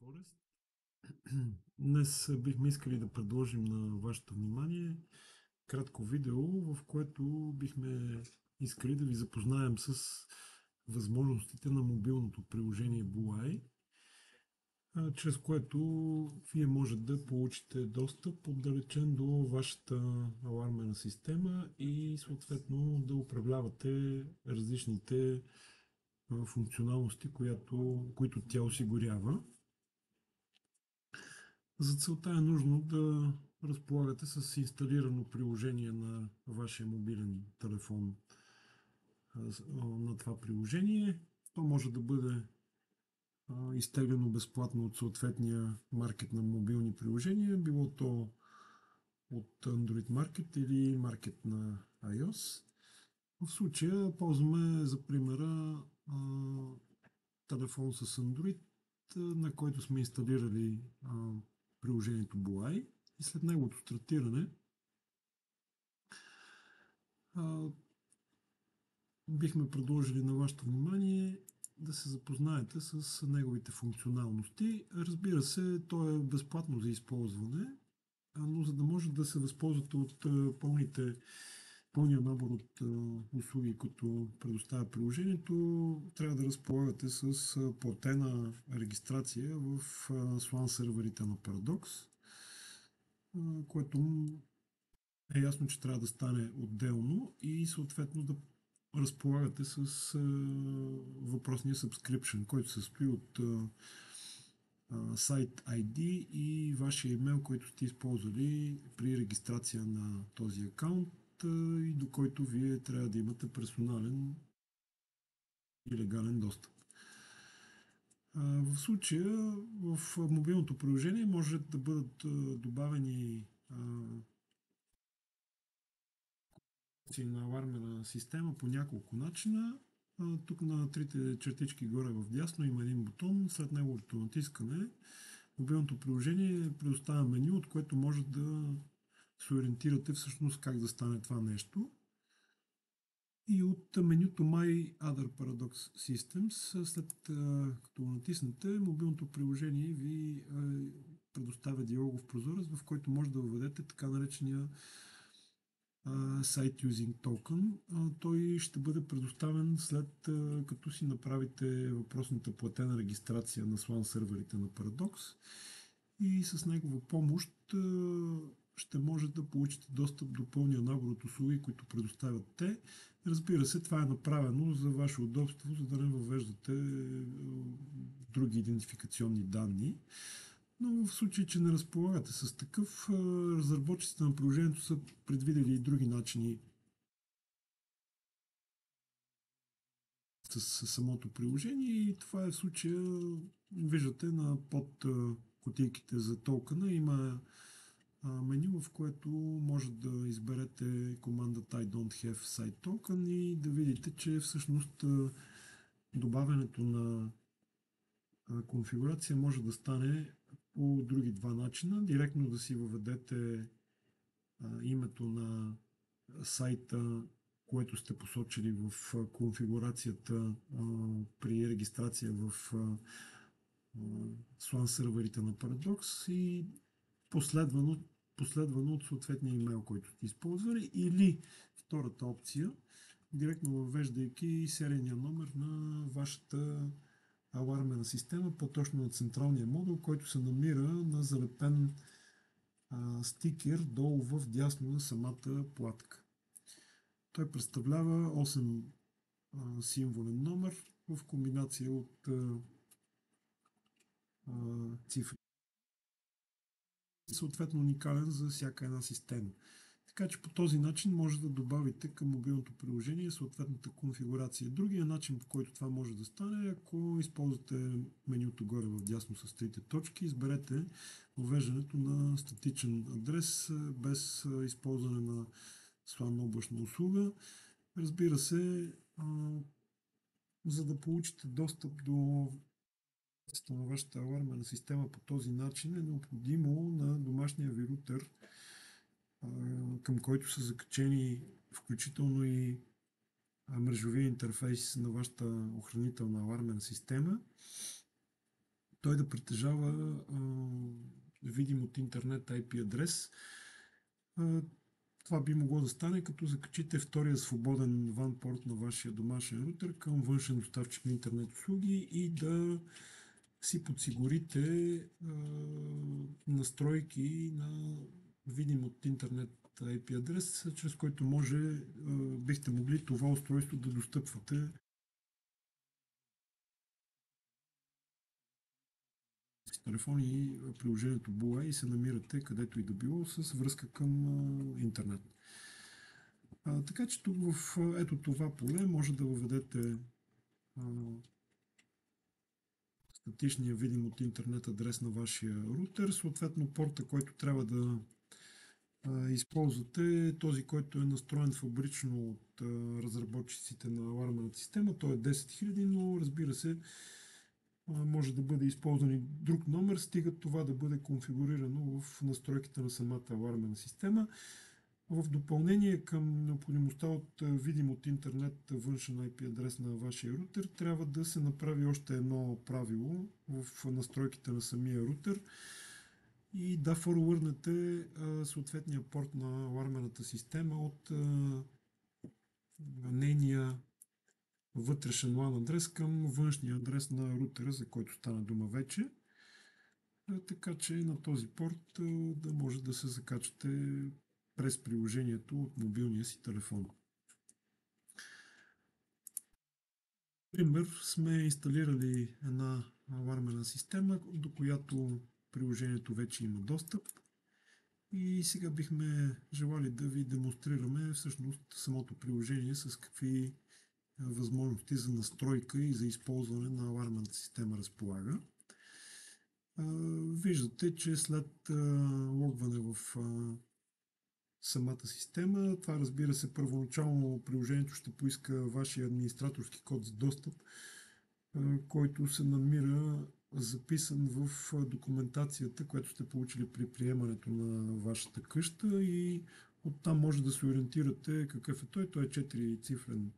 Forest. Днес бихме искали да предложим на вашето внимание кратко видео, в което бихме искали да ви запознаем с възможностите на мобилното приложение Buai, чрез което вие може да получите достъп отдалечен до вашата алармена система и съответно да управлявате различните функционалности, които тя осигурява. За целта е нужно да разполагате с инсталирано приложение на вашия мобилен телефон на това приложение. То може да бъде изтеглено безплатно от съответния маркет на мобилни приложения, било то от Android Market или маркет на iOS. В случая ползваме за примера телефон с Android, на който сме инсталирали приложението Buai и след неговото стартиране бихме предложили на вашето внимание да се запознаете с неговите функционалности. Разбира се, то е безплатно за използване, но за да може да се възползвате от пълния набор от услуги, които предоставя приложението, трябва да разполагате с платена регистрация в SWAN серверите на Paradox, което е ясно, че трябва да стане отделно и съответно да разполагате с въпросния subscription, който се състои от сайт ID и вашия имейл, който сте използвали при регистрация на този акаунт и до който вие трябва да имате персонален и легален достъп. В случая в мобилното приложение може да бъдат добавени на алармена система по няколко начина. Тук на трите чертички горе в дясно има един бутон. След неговото натискане мобилното приложение предоставя меню, от което може да се ориентирате всъщност как да стане това нещо. И от менюто My Other Paradox Systems, след като го натиснете, мобилното приложение ви предоставя диалогов прозорец, в който може да въведете така наречения Site Using Token. Той ще бъде предоставен след като си направите въпросната платена регистрация на SWAN серверите на Paradox и с негова помощ ще може да получите достъп до пълния набор от услуги, които предоставят те. Разбира се, това е направено за ваше удобство, за да не въвеждате други идентификационни данни. Но в случай, че не разполагате с такъв, разработчиците на приложението са предвидели и други начини с самото приложение и това е в случая, виждате под кутийките за токена има меню, в което може да изберете командата I don't have site token и да видите, че всъщност добавянето на конфигурация може да стане по други два начина. Директно да си въведете името на сайта, което сте посочили в конфигурацията при регистрация в SWAN серверите на Paradox и последвано от съответния имейл, който сте използвали, или втората опция, директно въвеждайки серийния номер на вашата алармена система, по-точно на централния модул, който се намира на залепен стикер долу в дясно на самата платка. Той представлява 8 символен номер в комбинация от цифри. Съответно уникален за всяка една система. Така че по този начин може да добавите към мобилното приложение съответната конфигурация. Другия начин, по който това може да стане, ако използвате менюто горе в дясно с трите точки, изберете въвеждането на статичен адрес без използване на SWAN облачна услуга. Разбира се, за да получите достъп до на вашата алармена система по този начин е необходимо на домашния ви рутер, към който са закачени включително и мрежовия интерфейс на вашата охранителна алармена система, той да притежава видим от интернет IP адрес. Това би могло да стане като закачите втория свободен WAN порт на вашия домашен рутер към външен доставчик на интернет услуги и да си подсигурите настройки на видим от интернет IP адрес, чрез който бихте могли това устройство да достъпвате с телефон и приложението Bulleye и се намирате където и да било с връзка към интернет. Така че тук в ето това поле може да въведете статичния видим от интернет адрес на вашия рутер, съответно порта, който трябва да използвате, този, който е настроен фабрично от разработчиците на алармената система. Той е 10 000, но разбира се, може да бъде използван и друг номер, стига това да бъде конфигурирано в настройките на самата алармена система. В допълнение към необходимостта от видим от интернет външен IP адрес на вашия рутер, трябва да се направи още едно правило в настройките на самия рутер и да форвърнете съответния порт на алармената система от нейния вътрешен LAN адрес към външния адрес на рутера, за който стана дума вече. Така че на този порт да може да се закачате през приложението от мобилния си телефон. Например, сме инсталирали една алармена система, до която приложението вече има достъп. И сега бихме желали да ви демонстрираме всъщност самото приложение с какви възможности за настройка и за използване на алармената система разполага. Виждате, че след логване в самата система, това разбира се, първоначално приложението ще поиска вашия администраторски код за достъп, който се намира записан в документацията, която сте получили при приемането на вашата къща и оттам може да се ориентирате какъв е той. Той е 4-цифрен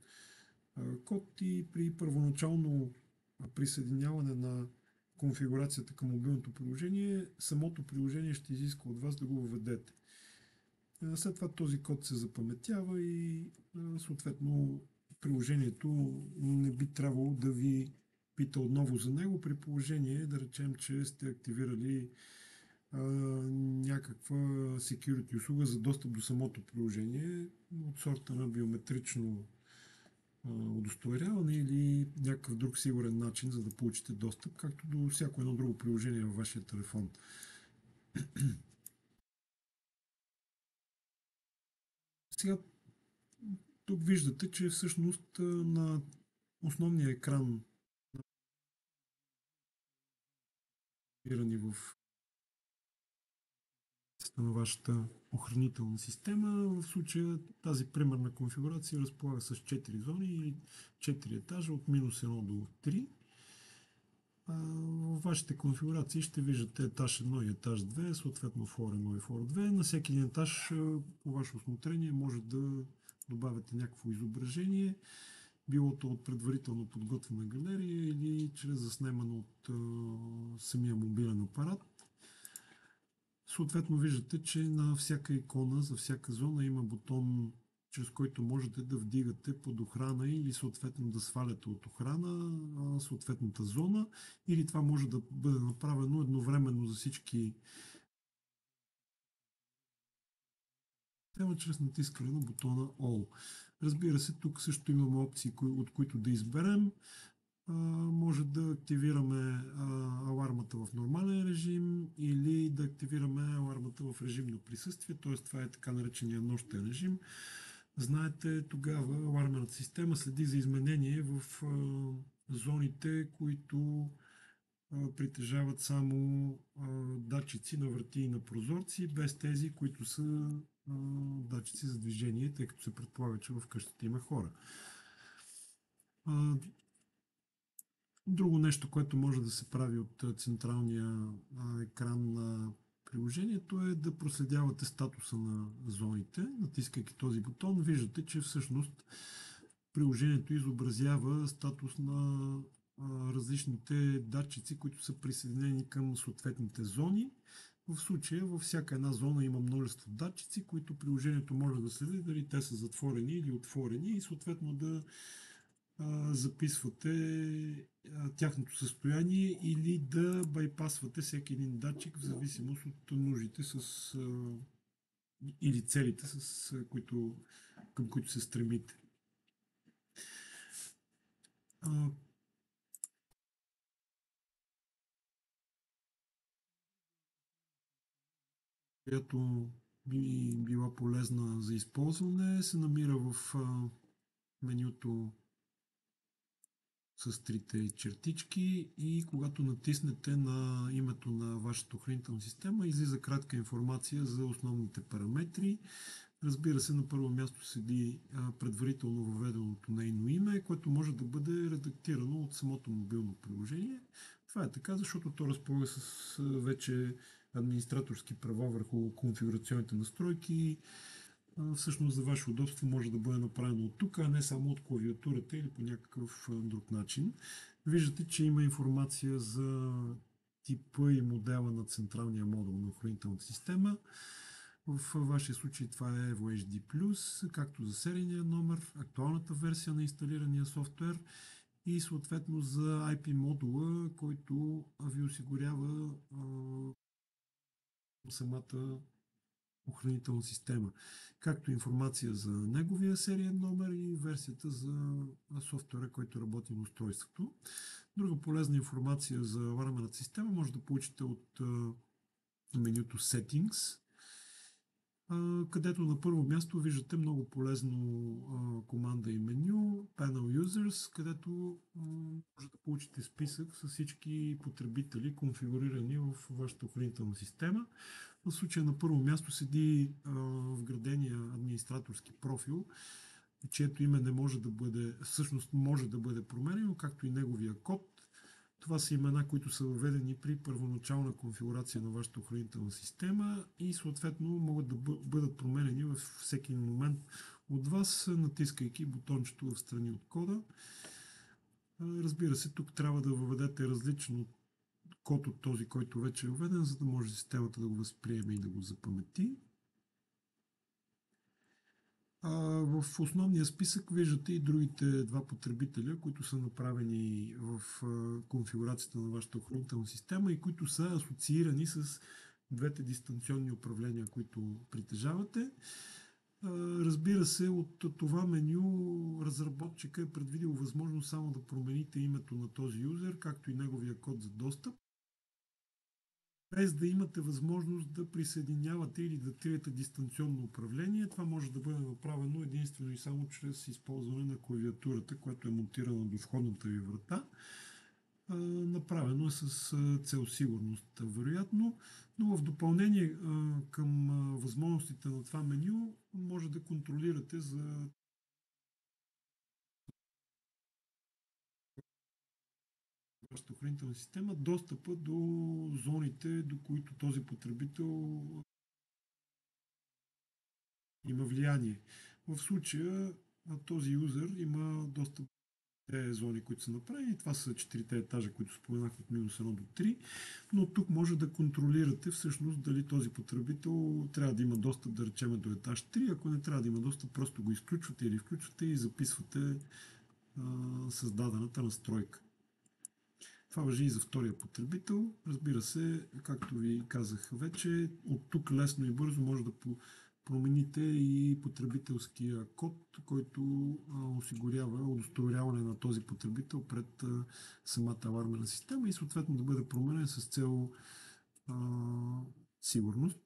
код и при първоначално присъединяване на конфигурацията към мобилното приложение, самото приложение ще изиска от вас да го въведете. След това този код се запаметява и съответно приложението не би трябвало да ви пита отново за него, при положение да речем, че сте активирали някаква security услуга за достъп до самото приложение от сорта на биометрично удостоверяване или някакъв друг сигурен начин, за да получите достъп, както до всяко едно друго приложение във вашия телефон. Сега тук виждате, че всъщност на основния екран в на вашата охранителна система. В случая тази примерна конфигурация разполага с 4 зони или 4 етажа от -1 до 3. В вашите конфигурации ще виждате етаж 1 и етаж 2, съответно флор 1 и флор 2. На всеки един етаж по ваше усмотрение може да добавяте някакво изображение, било то от предварително подготвена галерия или чрез заснемано от самия мобилен апарат. Съответно виждате, че на всяка икона, за всяка зона има бутон, чрез който можете да вдигате под охрана или съответно да сваляте от охрана съответната зона, или това може да бъде направено едновременно за всички чрез натискане на бутона All. Разбира се, тук също имаме опции, от които да изберем. Може да активираме алармата в нормален режим или да активираме алармата в режим на присъствие, т.е. това е така наречения нощен режим. Знаете, тогава алармената система следи за изменение в зоните, които притежават само датчици на врати и на прозорци, без тези, които са датчици за движение, тъй като се предполага, че в къщата има хора. Друго нещо, което може да се прави от централния екран на приложението е да проследявате статуса на зоните. Натискайки този бутон, виждате, че всъщност приложението изобразява статус на различните датчици, които са присъединени към съответните зони. В случая във всяка една зона има множество датчици, които приложението може да следи дали те са затворени или отворени и съответно да записвате тяхното състояние или да байпасвате всеки един датчик в зависимост от нуждите или целите, към които се стремите. Която би била полезна за използване, се намира в менюто с трите чертички и когато натиснете на името на вашата охранителна система, излиза кратка информация за основните параметри. Разбира се, на първо място седи предварително въведеното нейно име, което може да бъде редактирано от самото мобилно приложение. Това е така, защото то разполага с вече администраторски права върху конфигурационните настройки. Всъщност за ваше удобство може да бъде направено от тук, а не само от клавиатурата или по някакъв друг начин. Виждате, че има информация за типа и модела на централния модул на охранителната система. В вашия случай това е Evo HD+, както за серийния номер, актуалната версия на инсталирания софтуер и съответно за IP модула, който ви осигурява самата охранителна система, както информация за неговия сериен номер и версията за софтуера, който работи на устройството. Друга полезна информация за алармената система може да получите от менюто Settings, където на първо място виждате много полезно команда и меню Panel Users, където може да получите списък с всички потребители, конфигурирани в вашата охранителна система. В случая на първо място седи вградения администраторски профил, чието име не може да бъде, всъщност може да бъде променено, както и неговия код. Това са имена, които са въведени при първоначална конфигурация на вашата охранителна система и съответно могат да бъдат променени във всеки момент от вас, натискайки бутончето в страни от кода. Разбира се, тук трябва да въведете различно код от този, който вече е въведен, за да може системата да го възприеме и да го запамети. В основния списък виждате и другите два потребителя, които са направени в конфигурацията на вашата охранителна система и които са асоциирани с двете дистанционни управления, които притежавате. Разбира се, от това меню разработчика е предвидил възможност само да промените името на този юзер, както и неговия код за достъп, без да имате възможност да присъединявате или да триете дистанционно управление. Това може да бъде направено единствено и само чрез използване на клавиатурата, която е монтирана до входната ви врата. Направено е с цел сигурност, вероятно, но в допълнение към възможностите на това меню може да контролирате за вашата охранителна система достъпа до зоните, до които този потребител има влияние. В случая този юзер има достъп до зони, които са направени. Това са 4 етажа, които споменах от -1 до 3, но тук може да контролирате всъщност дали този потребител трябва да има достъп, да речем, до етаж 3. Ако не трябва да има достъп, просто го изключвате или включвате и записвате създадената настройка. Това важи и за втория потребител. Разбира се, както ви казах вече, от тук лесно и бързо може да промените и потребителския код, който осигурява удостоверяване на този потребител пред самата алармена система и съответно да бъде променен с цел сигурност.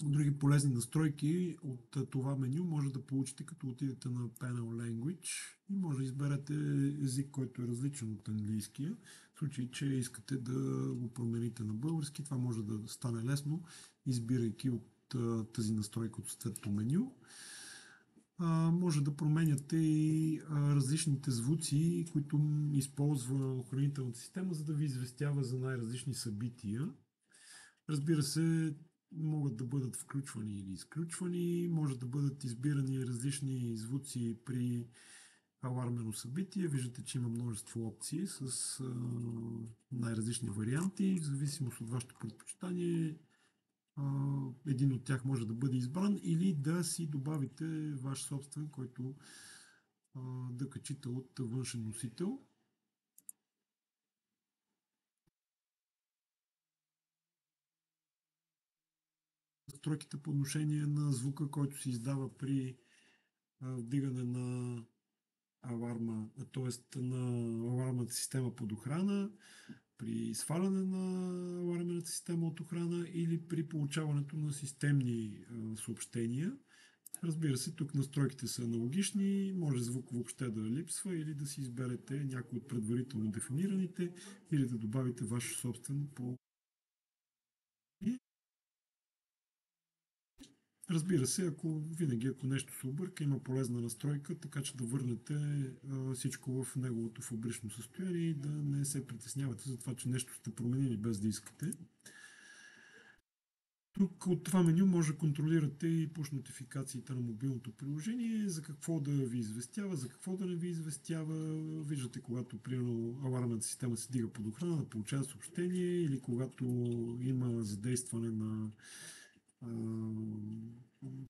Други полезни настройки от това меню може да получите, като отидете на Panel Language и може да изберете език, който е различен от английския. В случай, че искате да го промените на български, това може да стане лесно, избирайки от тази настройка от съответното меню. Може да променяте и различните звуци, които използва охранителната система, за да ви известява за най-различни събития. Разбира се, могат да бъдат включвани или изключвани, може да бъдат избирани различни звуци при алармено събитие. Виждате, че има множество опции с най-различни варианти. В зависимост от вашето предпочитание, един от тях може да бъде избран или да си добавите ваш собствен, който да качите от външен носител. Настройките по отношение на звука, който се издава при вдигане на аларма, т.е. на алармната система под охрана, при сваляне на алармената система от охрана или при получаването на системни съобщения. Разбира се, тук настройките са аналогични, може звук въобще да липсва или да си изберете някой от предварително дефинираните или да добавите ваш собствен по. Разбира се, ако нещо се обърка, има полезна настройка, така че да върнете всичко в неговото фабрично състояние и да не се притеснявате за това, че нещо сте променили без да искате. Тук от това меню може да контролирате и push нотификациите на мобилното приложение, за какво да ви известява, за какво да не ви известява. Виждате, когато примерно алармната система се дига под охрана, да получава съобщение или когато има задействане на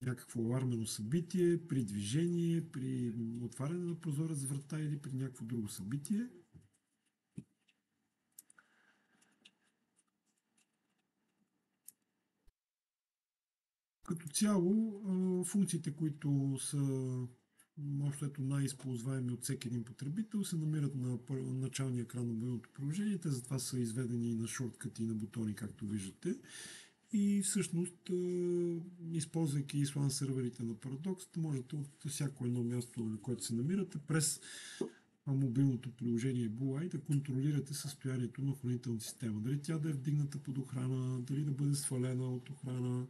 някакво алармено събитие, при движение, при отваряне на прозорец с врата или при някакво друго събитие. Като цяло, функциите, които са общото най-използваеми от всеки един потребител, се намират на началния екран на мобилното приложение. Те затова са изведени на шорткъти и на бутони, както виждате. И всъщност, използвайки Swan серверите на Paradox, можете от всяко едно място, на което се намирате, през мобилното приложение BlueEye да контролирате състоянието на охранителната система. Дали тя да е вдигната под охрана, дали да бъде свалена от охрана,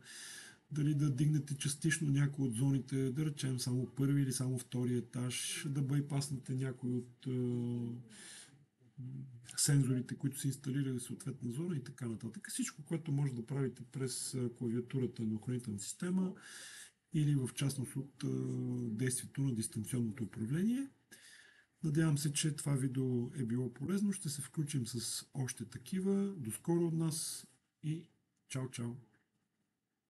дали да дигнете частично някои от зоните, да речем само първи или само втори етаж, да байпаснете някой от сензорите, които са инсталирали съответна зона и така нататък. Всичко, което може да правите през клавиатурата на охранителна система или в частност от действието на дистанционното управление. Надявам се, че това видео е било полезно. Ще се включим с още такива. До скоро от нас и чао-чао!